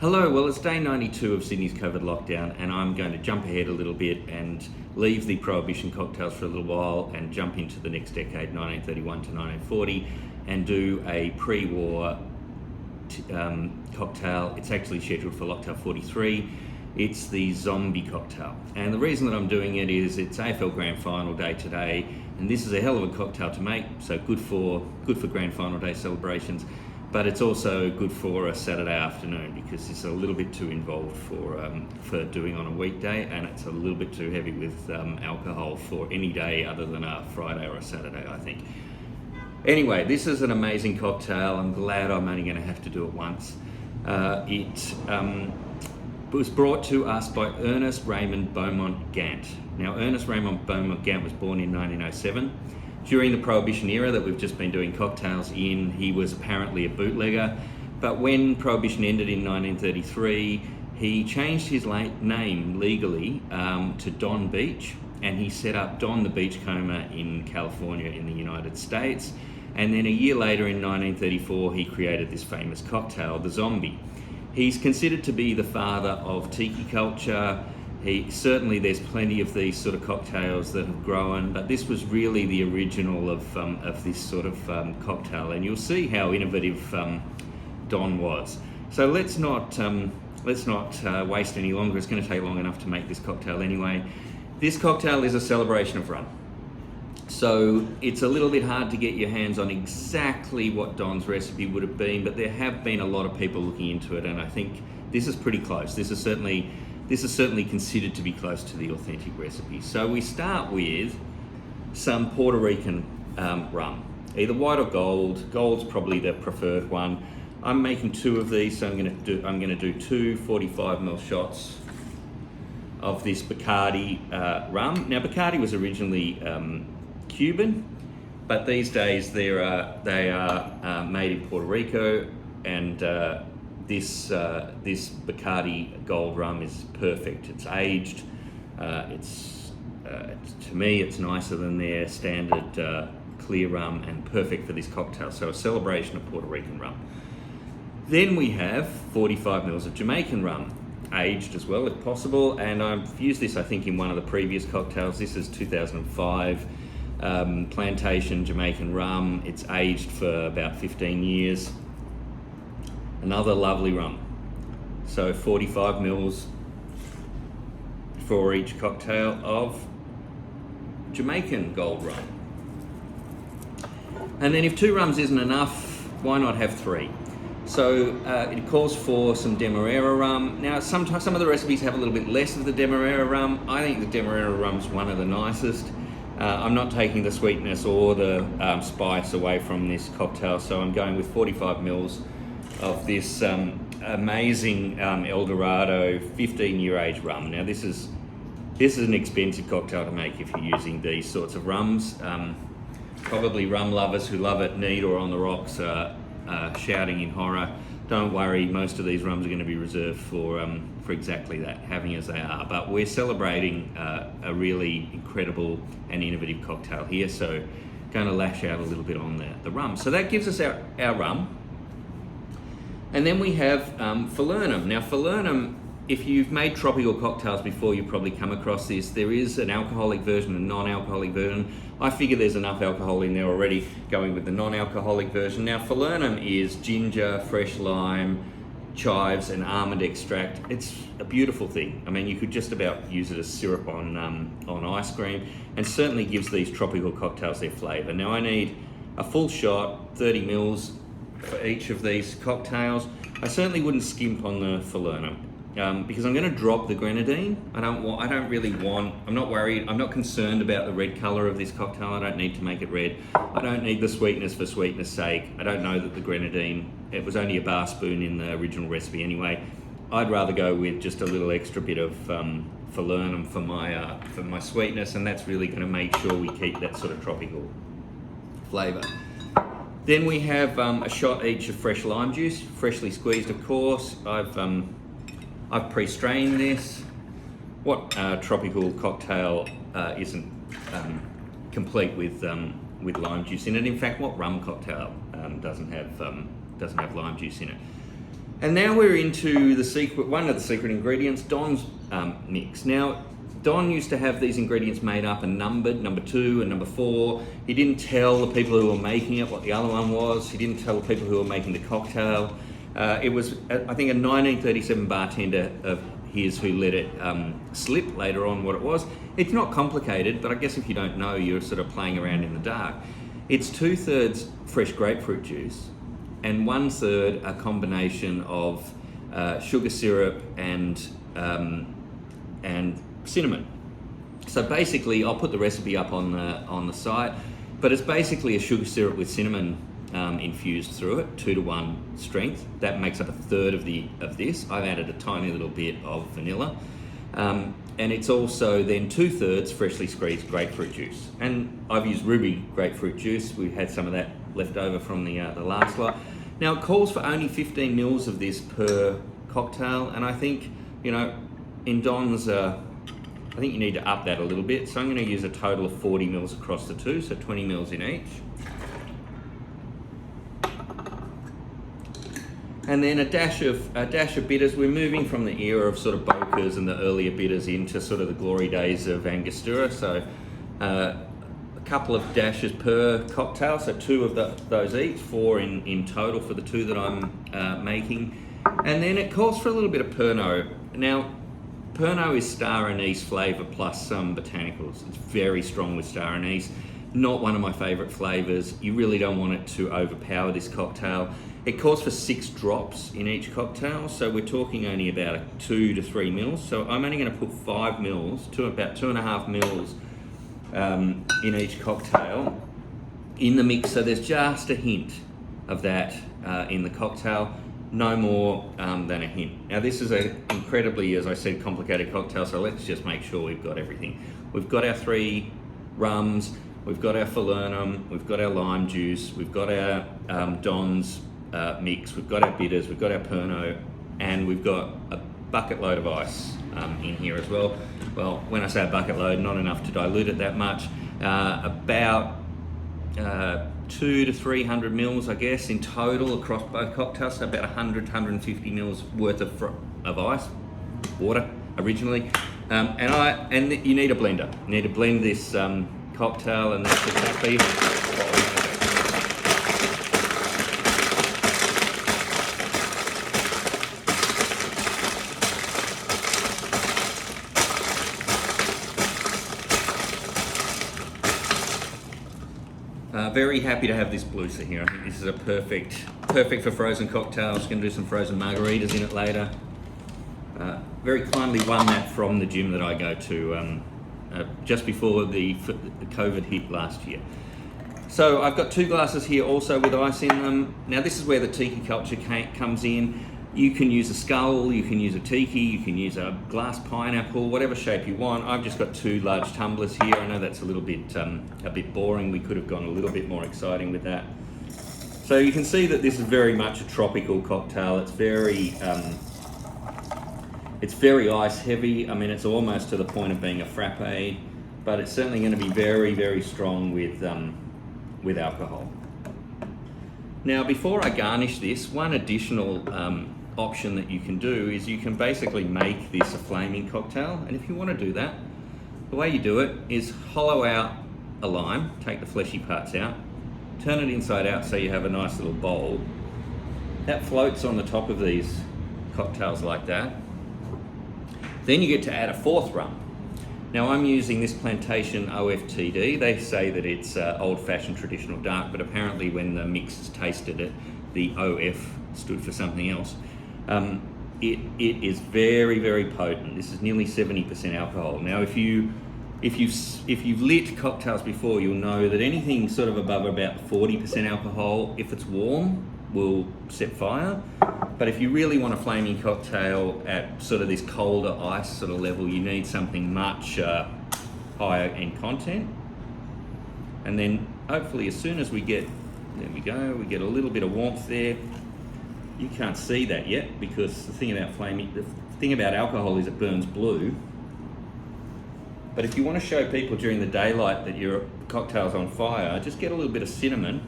Hello, well it's day 92 of Sydney's COVID lockdown and I'm going to jump ahead a little bit and leave the Prohibition cocktails for a little while and jump into the next decade, 1931 to 1940, and do a pre-war cocktail. It's actually scheduled for Locktail 43. It's the zombie cocktail. And the reason that I'm doing it is it's AFL Grand Final day today, and this is a hell of a cocktail to make, so good for Grand Final day celebrations. But it's also good for a Saturday afternoon because it's a little bit too involved for doing on a weekday, and it's a little bit too heavy with alcohol for any day other than a Friday or a Saturday, I think. Anyway, this is an amazing cocktail. I'm glad I'm only going to have to do it once. It was brought to us by Ernest Raymond Beaumont Gant. Now, Ernest Raymond Beaumont Gant was born in 1907. During the Prohibition era that we've just been doing cocktails in, he was apparently a bootlegger, but when Prohibition ended in 1933, he changed his name legally to Donn Beach, and he set up Donn the Beachcomber in California in the United States. And then a year later in 1934, he created this famous cocktail, the Zombie. He's considered to be the father of Tiki culture. Certainly there's plenty of these sort of cocktails that have grown, but this was really the original of this sort of cocktail, and you'll see how innovative Donn was. So let's not waste any longer. It's going to take long enough to make this cocktail anyway. This cocktail is a celebration of rum. So it's a little bit hard to get your hands on exactly what Donn's recipe would have been, but there have been a lot of people looking into it, and I think this is pretty close. This is certainly considered to be close to the authentic recipe. So we start with some Puerto Rican rum, either white or gold. Gold's probably the preferred one. I'm making two of these, so I'm going to do two 45ml shots of this Bacardi rum. Now, Bacardi was originally Cuban, but these days they are made in Puerto Rico, and this Bacardi Gold rum is perfect. It's aged. To me, it's nicer than their standard clear rum, and perfect for this cocktail. So a celebration of Puerto Rican rum. Then we have 45 mils of Jamaican rum, aged as well if possible. And I've used this, I think, in one of the previous cocktails. This is 2005 plantation Jamaican rum. It's aged for about 15 years. Another lovely rum. So 45 mils for each cocktail of Jamaican gold rum. And then if two rums isn't enough, why not have three? So it calls for some Demerara rum. Now, sometimes some of the recipes have a little bit less of the Demerara rum. I think the Demerara rum's one of the nicest. I'm not taking the sweetness or the spice away from this cocktail, so I'm going with 45 mils of this amazing El Dorado 15-year age rum. Now, this is an expensive cocktail to make if you're using these sorts of rums. Probably rum lovers who love it, neat or on the rocks, shouting in horror. Don't worry, most of these rums are going to be reserved for exactly that, having as they are. But we're celebrating a really incredible and innovative cocktail here, so going to lash out a little bit on the rum. So that gives us our rum. And then we have falernum. Now, falernum, if you've made tropical cocktails before, you've probably come across this. There is an alcoholic version and a non-alcoholic version. I figure there's enough alcohol in there already, going with the non-alcoholic version. Now, falernum is ginger, fresh lime, chives, and almond extract. It's a beautiful thing. I mean, you could just about use it as syrup on ice cream, and certainly gives these tropical cocktails their flavour. Now, I need a full shot, 30 mils for each of these cocktails. I certainly wouldn't skimp on the falernum. Because I'm going to drop the grenadine. I'm not worried, I'm not concerned about the red colour of this cocktail. I don't need to make it red. I don't need the sweetness for sweetness sake. I don't know that the grenadine, it was only a bar spoon in the original recipe anyway. I'd rather go with just a little extra bit of falernum for my sweetness, and that's really going to make sure we keep that sort of tropical flavour. Then we have a shot each of fresh lime juice, freshly squeezed of course. I've pre-strained this. What tropical cocktail isn't complete with lime juice in it? In fact, what rum cocktail doesn't have lime juice in it? And now we're into one of the secret ingredients, Donn's mix. Now, Donn used to have these ingredients made up and numbered, number 2 and number 4. He didn't tell the people who were making it what the other one was. He didn't tell the people who were making the cocktail. It was, I think, a 1937 bartender of his who let it slip later on what it was. It's not complicated, but I guess if you don't know, you're sort of playing around in the dark. It's 2/3 fresh grapefruit juice and 1/3 a combination of sugar syrup and cinnamon. So basically, I'll put the recipe up on the site, but it's basically a sugar syrup with cinnamon infused through it, 2-to-1 strength. That makes up 1/3 of this. I've added a tiny little bit of vanilla, and it's also then 2/3 freshly squeezed grapefruit juice. And I've used ruby grapefruit juice. We had some of that left over from the last lot. Now it calls for only 15 mils of this per cocktail, and I think, you know, in Donn's, I think you need to up that a little bit. So I'm going to use a total of 40 mils across the two, so 20 mils in each. And then a dash of bitters. We're moving from the era of sort of Bocas and the earlier bitters into sort of the glory days of Angostura. So a couple of dashes per cocktail, so 2 of those each, 4 in total for the 2 that I'm making. And then it calls for a little bit of Pernod. Now, Pernod is star anise flavour plus some botanicals. It's very strong with star anise. Not one of my favourite flavours. You really don't want it to overpower this cocktail. It calls for 6 drops in each cocktail, so we're talking only about 2 to 3 mils. So I'm only going to put 5 mils, about 2.5 mils in each cocktail in the mix. So there's just a hint of that in the cocktail. No more than a hint. Now this is an incredibly, as I said, complicated cocktail, so let's just make sure we've got everything. We've got our 3 rums, we've got our falernum, we've got our lime juice, we've got our Donn's mix, we've got our bitters, we've got our Pernod, and we've got a bucket load of ice in here as well. Well, when I say a bucket load, not enough to dilute it that much. About 200 to 300 mils, I guess, in total across both cocktails, so about 100 to 150 mils worth of ice, water originally, and you need a blender. You need to blend this cocktail, and that's exactly what we're going to do. Very happy to have this Blusa here. I think this is a perfect for frozen cocktails. Going to do some frozen margaritas in it later. Very kindly won that from the gym that I go to just before the COVID hit last year. So I've got 2 glasses here also with ice in them. Now this is where the Tiki Culture comes in. You can use a skull, you can use a tiki, you can use a glass pineapple, whatever shape you want. I've just got 2 large tumblers here. I know that's a little bit boring. We could have gone a little bit more exciting with that. So you can see that this is very much a tropical cocktail. It's very ice heavy. I mean, it's almost to the point of being a frappe, but it's certainly going to be very, very strong with alcohol. Now, before I garnish this, one additional option that you can do is you can basically make this a flaming cocktail. And if you want to do that, the way you do it is hollow out a lime, take the fleshy parts out, turn it inside out so you have a nice little bowl. That floats on the top of these cocktails like that. Then you get to add a 4th rum. Now I'm using this Plantation OFTD. They say that it's old-fashioned traditional dark, but apparently when the mixers tasted it, the OF stood for something else. It is very, very potent. This is nearly 70% alcohol. Now, if you've lit cocktails before, you'll know that anything sort of above about 40% alcohol, if it's warm, will set fire. But if you really want a flaming cocktail at sort of this colder ice sort of level, you need something much higher in content. And then hopefully as soon as we get, there we go, we get a little bit of warmth there. You can't see that yet because the thing about alcohol is it burns blue. But if you want to show people during the daylight that your cocktail's on fire, just get a little bit of cinnamon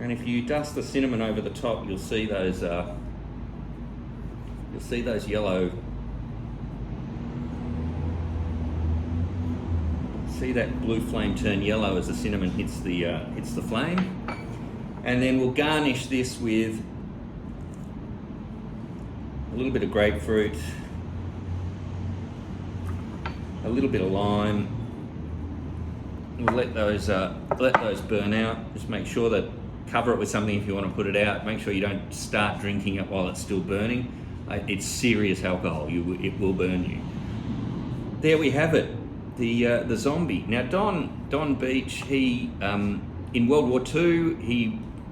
And if you dust the cinnamon over the top, you'll see those yellow. See that blue flame turn yellow as the cinnamon hits the flame. And then we'll garnish this with a little bit of grapefruit, a little bit of lime. We'll let those burn out. Just make sure that cover it with something if you want to put it out. Make sure you don't start drinking it while it's still burning. It's serious alcohol. It will burn you. There we have it. The zombie. Now Donn Beach, he in World War II,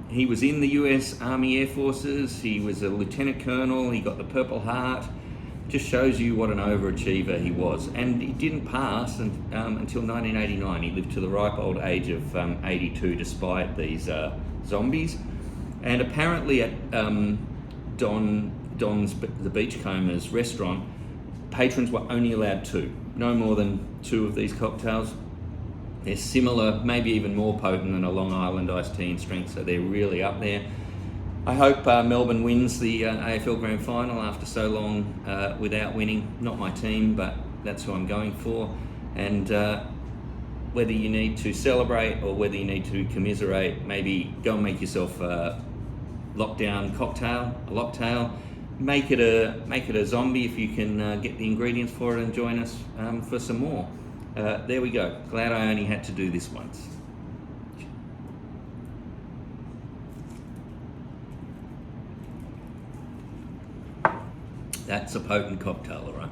he was in the US Army Air Forces. He was a lieutenant colonel. He got the Purple Heart. Just shows you what an overachiever he was. And he didn't pass until 1989. He lived to the ripe old age of 82 despite these zombies. And apparently at Donn's the Beachcombers restaurant, patrons were only allowed two. No more than two of these cocktails. They're similar, maybe even more potent than a Long Island iced tea in strength, so they're really up there. I hope Melbourne wins the AFL Grand Final after so long without winning. Not my team, but that's who I'm going for. And whether you need to celebrate or whether you need to commiserate, maybe go and make yourself a lockdown cocktail, a locktail. Make it a zombie if you can get the ingredients for it, and join us for some more. There we go. Glad I only had to do this once. That's a potent cocktail, all right?